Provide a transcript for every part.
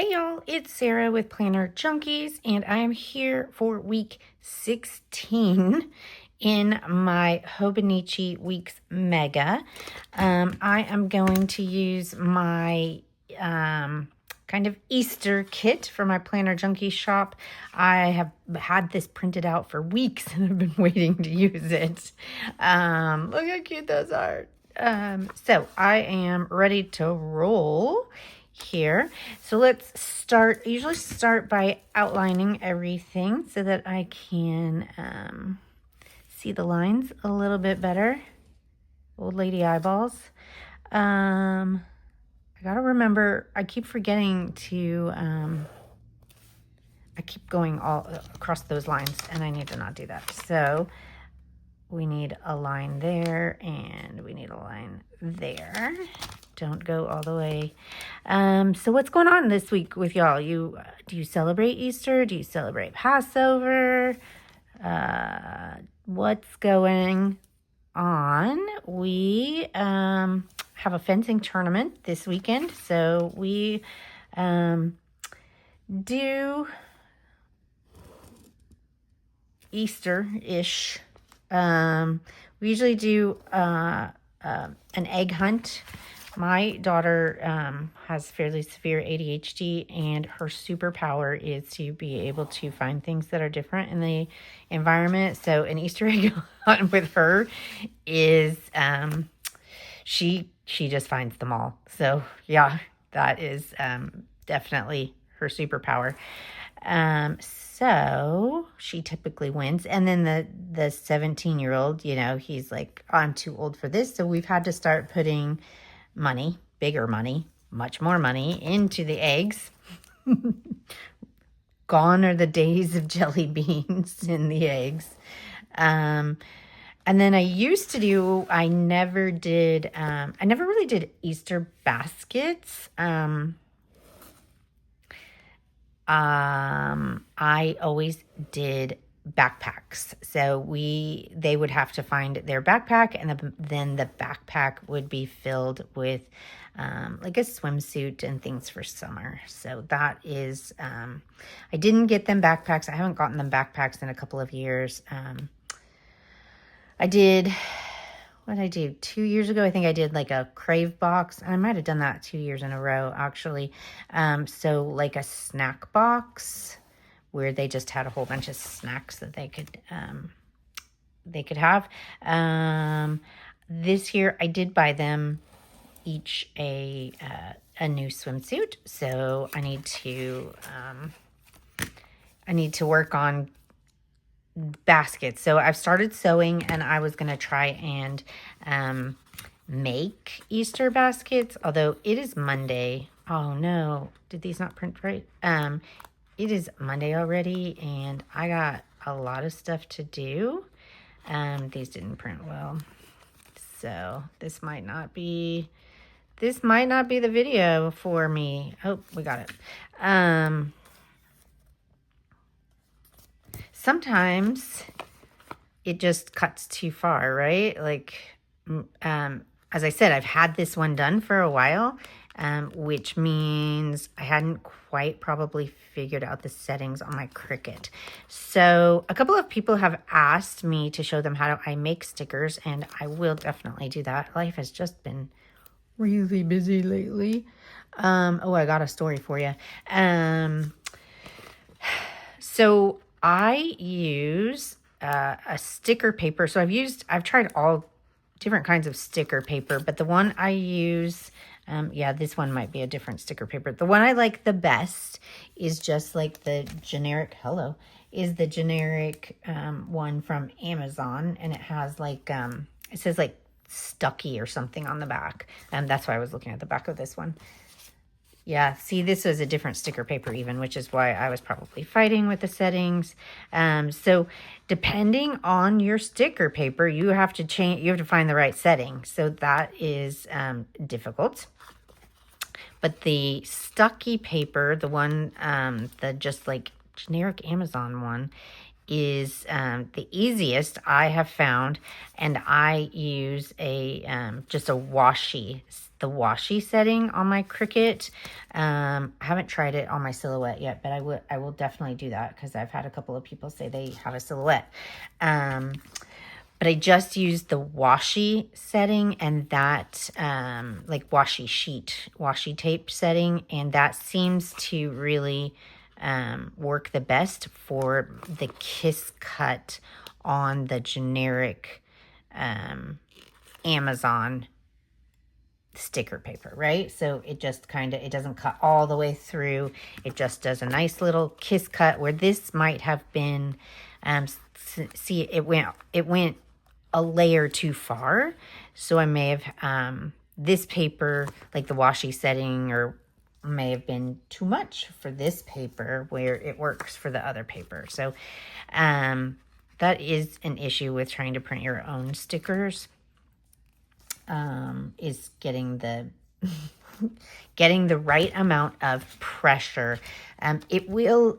Hey y'all, it's Sarah with Planner Junkies, and I am here for week 16 in my Hobonichi Weeks Mega. I am going to use my kind of Easter kit for my Planner Junkie shop. I have had this printed out for weeks and I've been waiting to use it. Look how cute those are. So I am ready to roll here. So let's start. I usually start by outlining everything so that I can see the lines a little bit better. Old lady eyeballs. I gotta remember, I keep forgetting to, I keep going all across those lines and I need to not do that. So we need a line there and we need a line there. Don't go all the way. So what's going on this week with y'all? Do you celebrate Easter? Do you celebrate Passover? What's going on? We have a fencing tournament this weekend, so we do Easter-ish. We usually do an egg hunt. My daughter has fairly severe ADHD, and her superpower is to be able to find things that are different in the environment. So an Easter egg hunt with her is she just finds them all. So yeah, that is definitely her superpower. So she typically wins. And then the 17-year-old, he's like, oh, I'm too old for this. So we've had to start putting money, bigger money, much more money into the eggs. Gone are the days of jelly beans in the eggs. And then I never really did Easter baskets. I always did backpacks. So they would have to find their backpack, and then the backpack would be filled with like a swimsuit and things for summer. So that is, I didn't get them backpacks. I haven't gotten them backpacks in a couple of years. What did I do? 2 years ago, I think I did like a Crave box. I might have done that 2 years in a row, actually. So like a snack box where they just had a whole bunch of snacks that they could have. This year, I did buy them each a new swimsuit. So I need to work on baskets. So I've started sewing, and I was going to try and make Easter baskets, although it is Monday. Oh no, did these not print right? It is Monday already, and I got a lot of stuff to do. These didn't print well, so this might not be the video for me. Oh, we got it. Sometimes it just cuts too far, right? Like, as I said, I've had this one done for a while, which means I hadn't quite probably figured out the settings on my Cricut. So a couple of people have asked me to show them how I make stickers, and I will definitely do that. Life has just been really busy lately. I got a story for you. So I use a sticker paper. So I've tried all different kinds of sticker paper, but the one I use, this one might be a different sticker paper. The one I like the best is just like the generic, one from Amazon, and it has like, it says like Stucky or something on the back. That's why I was looking at the back of this one. Yeah, see, this was a different sticker paper even, which is why I was probably fighting with the settings. So depending on your sticker paper, you have to find the right setting. So that is difficult. But the Stucky paper, the one, the just like generic Amazon one, is the easiest I have found, and I use a just a washi, the washi setting on my Cricut. I haven't tried it on my silhouette yet, but I will definitely do that because I've had a couple of people say they have a silhouette. But I just used the washi setting and that like washi tape setting, and that seems to really work the best for the kiss cut on the generic Amazon sticker paper, right? So it just it doesn't cut all the way through. It just does a nice little kiss cut, where this might have been, see, it went a layer too far. So I may have, this paper, like the washi setting, or may have been too much for this paper where it works for the other paper. So that is an issue with trying to print your own stickers, is getting the getting the right amount of pressure. It will,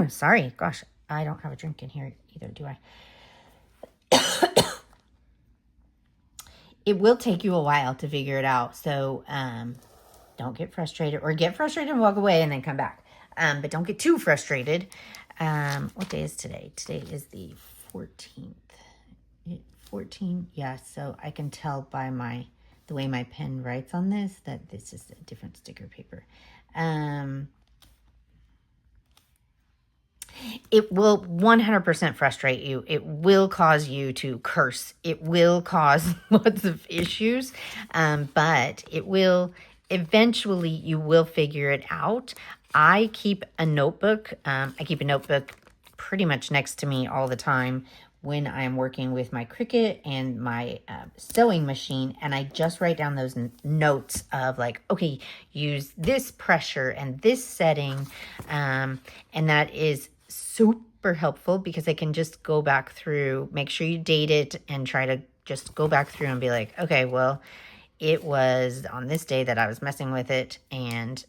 sorry, gosh, I don't have a drink in here either, do I? It will take you a while to figure it out. So don't get frustrated, or get frustrated and walk away and then come back. But don't get too frustrated. What day is today? Today is the 14th. 14, yeah, so I can tell by the way my pen writes on this that this is a different sticker paper. It will 100% frustrate you. It will cause you to curse. It will cause lots of issues, but it will, eventually you will figure it out. I keep a notebook. I keep a notebook pretty much next to me all the time when I'm working with my Cricut and my sewing machine, and I just write down those notes of like, okay, use this pressure and this setting, and that is super helpful because I can just go back through, make sure you date it, and try to just go back through and be like, okay, well, it was on this day that I was messing with it, and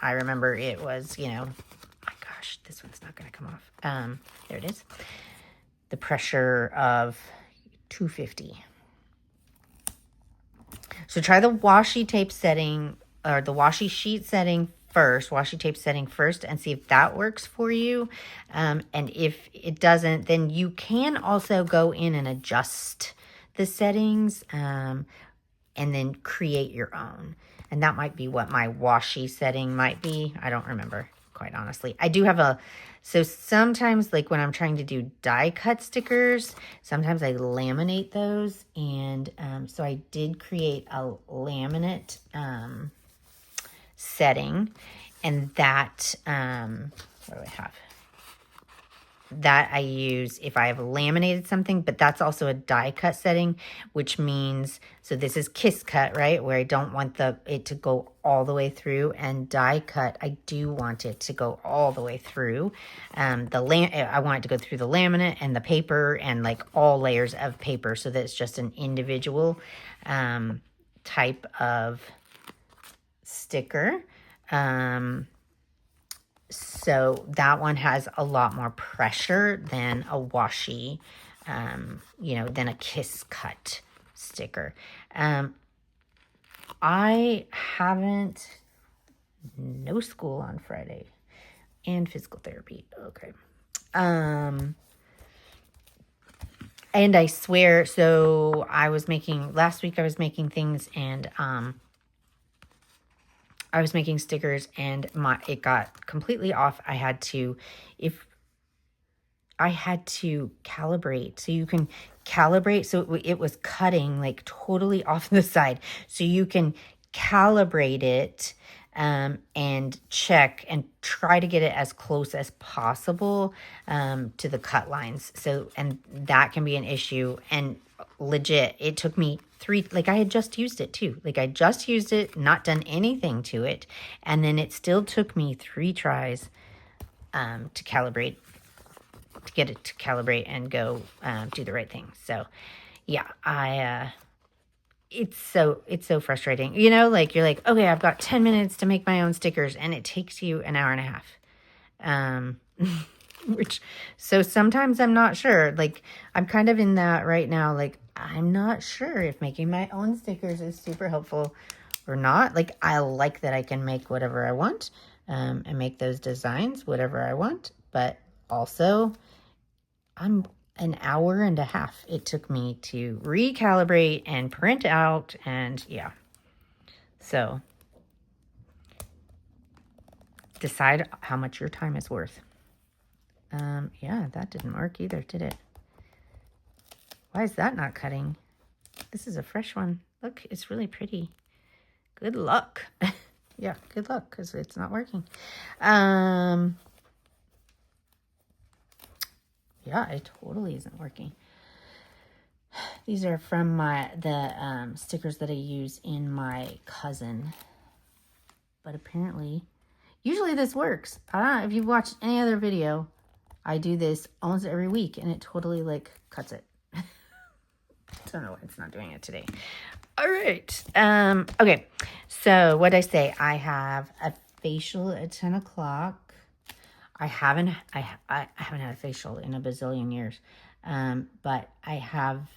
I remember it was, you know, my gosh, this one's not going to come off. There it is. The pressure of 250. So try the washi tape setting, or the washi sheet setting first, washi tape setting first, and see if that works for you. And if it doesn't, then you can also go in and adjust the settings, and then create your own. And that might be what my washi setting might be. I don't remember, quite honestly. I do have so sometimes, like when I'm trying to do die cut stickers, sometimes I laminate those. And so I did create a laminate setting, and that, what do I have? That I use if I have laminated something, but that's also a die cut setting, which means, so this is kiss cut, right? Where I don't want it to go all the way through, and die cut, I do want it to go all the way through. I want it to go through the laminate and the paper and like all layers of paper, so that it's just an individual type of sticker. So that one has a lot more pressure than a washi, than a kiss cut sticker. I haven't, no school on Friday and physical therapy. Okay. And I swear, so last week I was making things, and, I was making stickers, and it got completely off. I had to calibrate. So you can calibrate. So it was cutting like totally off the side. So you can calibrate it, and check and try to get it as close as possible to the cut lines. So, and that can be an issue. And legit, it took me I had just used it too. Like I just used it, not done anything to it. And then it still took me 3 tries to get it to calibrate and go do the right thing. So yeah, it's so frustrating. You know, like you're like, okay, I've got 10 minutes to make my own stickers, and it takes you an hour and a half. So sometimes I'm not sure. Like, I'm kind of in that right now. Like, I'm not sure if making my own stickers is super helpful or not. Like, I like that I can make whatever I want, and make those designs whatever I want. But also, I'm an hour and a half it took me to recalibrate and print out, and yeah. So decide how much your time is worth. Yeah, that didn't work either, did it? Why is that not cutting? This is a fresh one. Look, it's really pretty. Good luck. Yeah, good luck, because it's not working. Yeah, it totally isn't working. These are from the stickers that I use in my cousin. But apparently, usually this works. I don't know if you've watched any other video. I do this almost every week, and it totally, like, cuts it. Don't know why it's not doing it today. All right. Okay. So what I say, I have a facial at 10 o'clock. I haven't had a facial in a bazillion years. But I have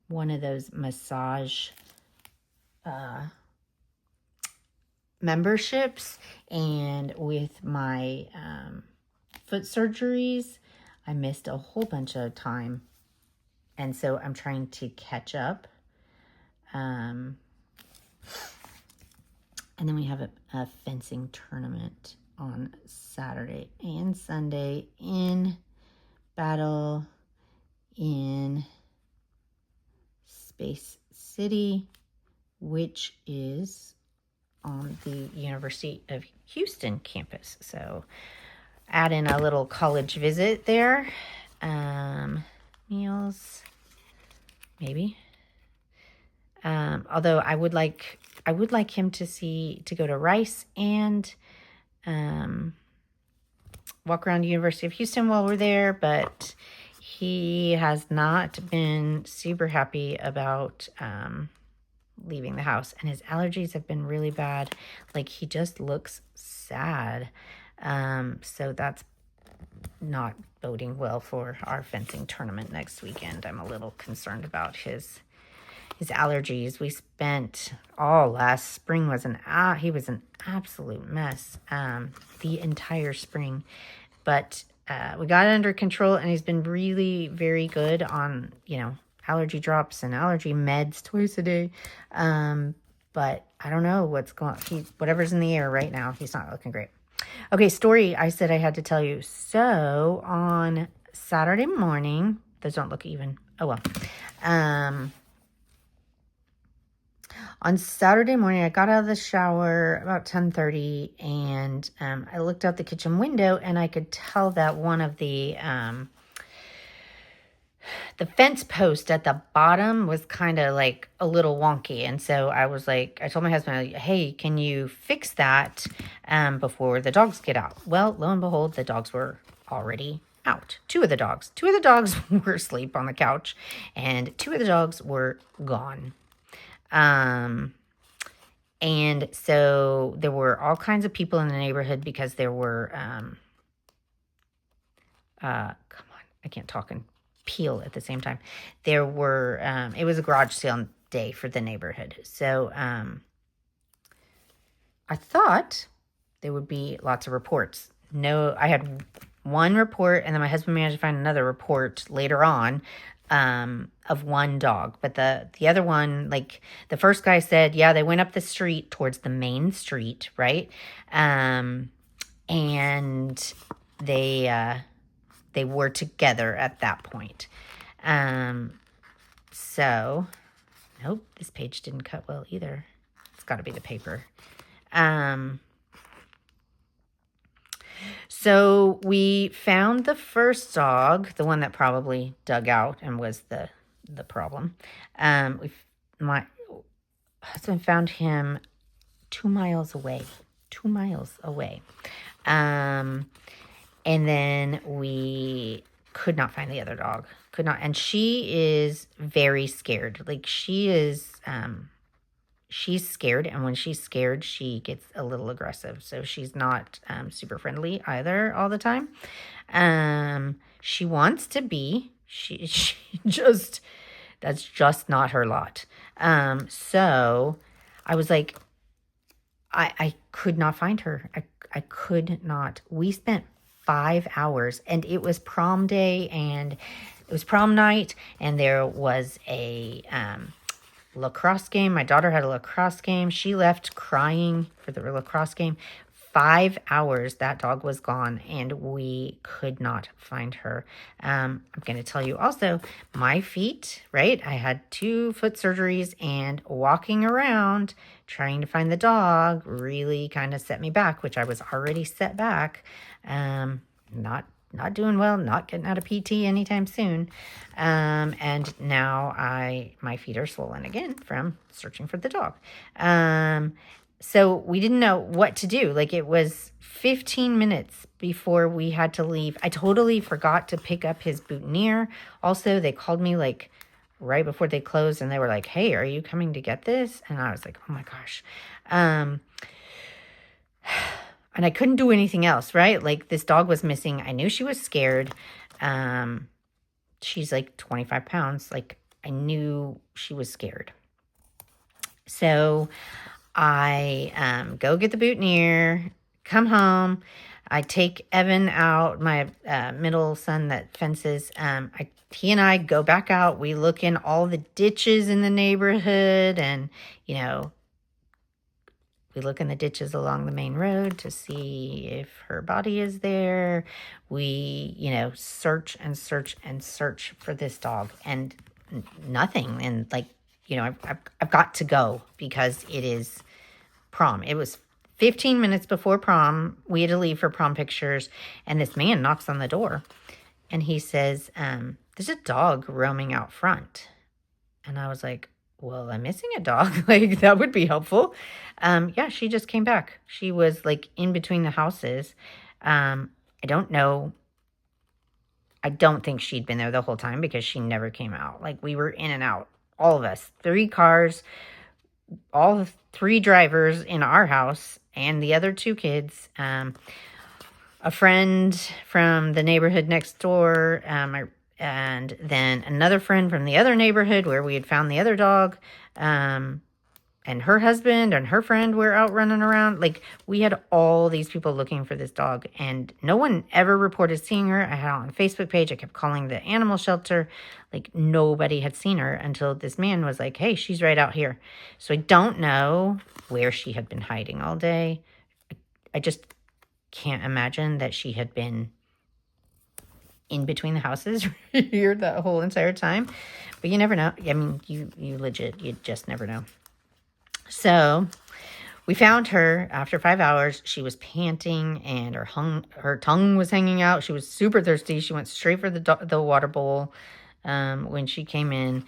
one of those massage memberships, and with my foot surgeries, I missed a whole bunch of time. And so I'm trying to catch up. And then we have a fencing tournament on Saturday and Sunday in Battle in Space City, which is on the University of Houston campus. So add in a little college visit there. Meals, maybe. Although I would like him to go to Rice and walk around University of Houston while we're there, but he has not been super happy about leaving the house, and his allergies have been really bad. Like, he just looks sad. So that's not boding well for our fencing tournament next weekend. I'm a little concerned about his allergies. We spent all last spring he was an absolute mess the entire spring, but we got it under control, and he's been really very good on, allergy drops and allergy meds twice a day. But I don't know whatever's in the air right now, he's not looking great. Okay, story I said I had to tell you. So on Saturday morning, those don't look even. Oh well. On Saturday morning, I got out of the shower about 10:30, and I looked out the kitchen window, and I could tell that one of the fence post at the bottom was kind of like a little wonky. And so I was like, I told my husband, hey, can you fix that before the dogs get out? Well, lo and behold, the dogs were already out. Two of the dogs were asleep on the couch, and two of the dogs were gone. And so there were all kinds of people in the neighborhood because there were, come on, I can't talk and peel at the same time. There were, it was a garage sale day for the neighborhood. So, I thought there would be lots of reports. No, I had one report, and then my husband managed to find another report later on of one dog. But the other one, like the first guy said, yeah, they went up the street towards the main street, right? And they were together at that point. So, nope, this page didn't cut well either. It's got to be the paper. So we found the first dog, the one that probably dug out and was the problem. My husband found him 2 miles away. 2 miles away. And then we could not find the other dog. Could not. And she is very scared. Like, she is she's scared, and when she's scared, she gets a little aggressive. So she's not super friendly either all the time. She wants to be. She just, that's just not her lot. So I was like, I could not find her. I could not. We spent 5 hours, and it was prom day, and it was prom night, and there was a lacrosse game. My daughter had a lacrosse game. She left crying for the lacrosse game. 5 hours that dog was gone, and we could not find her. I'm going to tell you also, my feet, right? I had 2 foot surgeries, and walking around trying to find the dog really kind of set me back, which I was already set back. Not doing well, not getting out of PT anytime soon. And now my feet are swollen again from searching for the dog. So we didn't know what to do. Like, it was 15 minutes before we had to leave. I totally forgot to pick up his boutonniere. Also, they called me like right before they closed, and they were like, "Hey, are you coming to get this?" And I was like, "Oh my gosh." And I couldn't do anything else, right? Like, this dog was missing. I knew she was scared. She's like 25 pounds. Like, I knew she was scared. So I go get the boutonniere, come home. I take Evan out, my middle son that fences. He and I go back out. We look in all the ditches in the neighborhood, and, you know, we look in the ditches along the main road to see if her body is there. We, you know, search and search and search for this dog, and nothing. And, like, you know, I've got to go because it is prom. It was 15 minutes before prom. We had to leave for prom pictures, and this man knocks on the door, and he says, "There's a dog roaming out front." And I was like, "Well, I'm missing a dog. Like, that would be helpful." Yeah, she just came back. She was like in between the houses. I don't know. I don't think she'd been there the whole time, because she never came out. Like, we were in and out, all of us, 3 cars, all 3 drivers in our house, and the other 2 kids. A friend from the neighborhood next door, and then another friend from the other neighborhood where we had found the other dog, and her husband and her friend were out running around. Like, we had all these people looking for this dog, and no one ever reported seeing her. I had it on a Facebook page. I kept calling the animal shelter. Like, nobody had seen her until this man was like, "Hey, she's right out here." So I don't know where she had been hiding all day. I just can't imagine that she had been in between the houses here the whole entire time. But you never know. I mean, you just never know. So we found her after 5 hours. She was panting, and her tongue was hanging out. She was super thirsty. She went straight for the water bowl when she came in.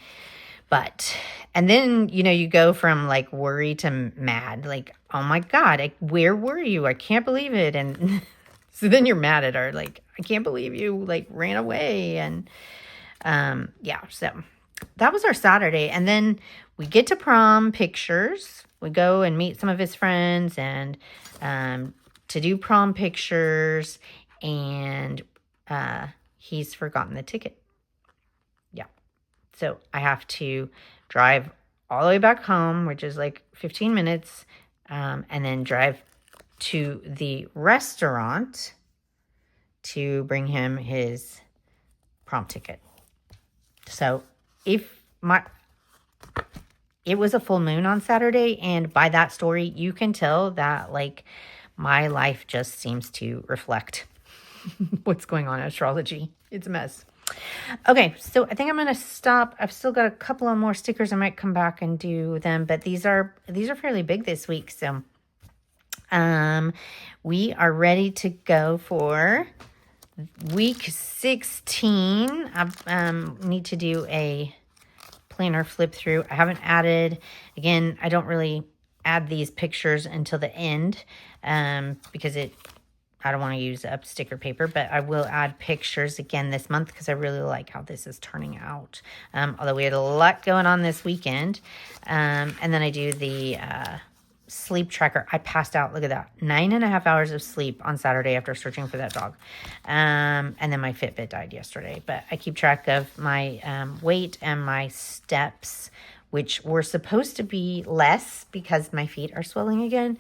And then, you know, you go from like worry to mad. Like, "Oh my God, where were you? I can't believe it." And so then you're mad at her. Like, "I can't believe you like ran away." And yeah, so that was our Saturday. And then we get to prom pictures. We go and meet some of his friends, and to do prom pictures, and he's forgotten the ticket. Yeah. So I have to drive all the way back home, which is like 15 minutes, and then drive to the restaurant to bring him his prom ticket. So it was a full moon on Saturday, and by that story, you can tell that, like, my life just seems to reflect what's going on in astrology. It's a mess. Okay, so I think I'm going to stop. I've still got a couple of more stickers. I might come back and do them, but these are fairly big this week. So we are ready to go for week 16. I need to do a planner flip through. I haven't added, again, I don't really add these pictures until the end, because I don't want to use up sticker paper, but I will add pictures again this month because I really like how this is turning out. Although we had a lot going on this weekend. And then I do the sleep tracker. I passed out, look at that, 9.5 hours of sleep on Saturday after searching for that dog. And then my Fitbit died yesterday. But I keep track of my weight and my steps, which were supposed to be less because my feet are swelling again.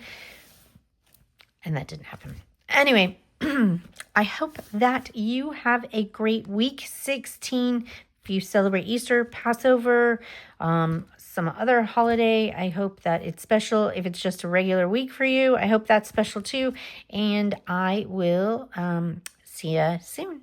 And that didn't happen. Anyway, I hope that you have a great week 16. If you celebrate Easter, Passover, some other holiday, I hope that it's special. If it's just a regular week for you, I hope that's special too. And I will see you soon.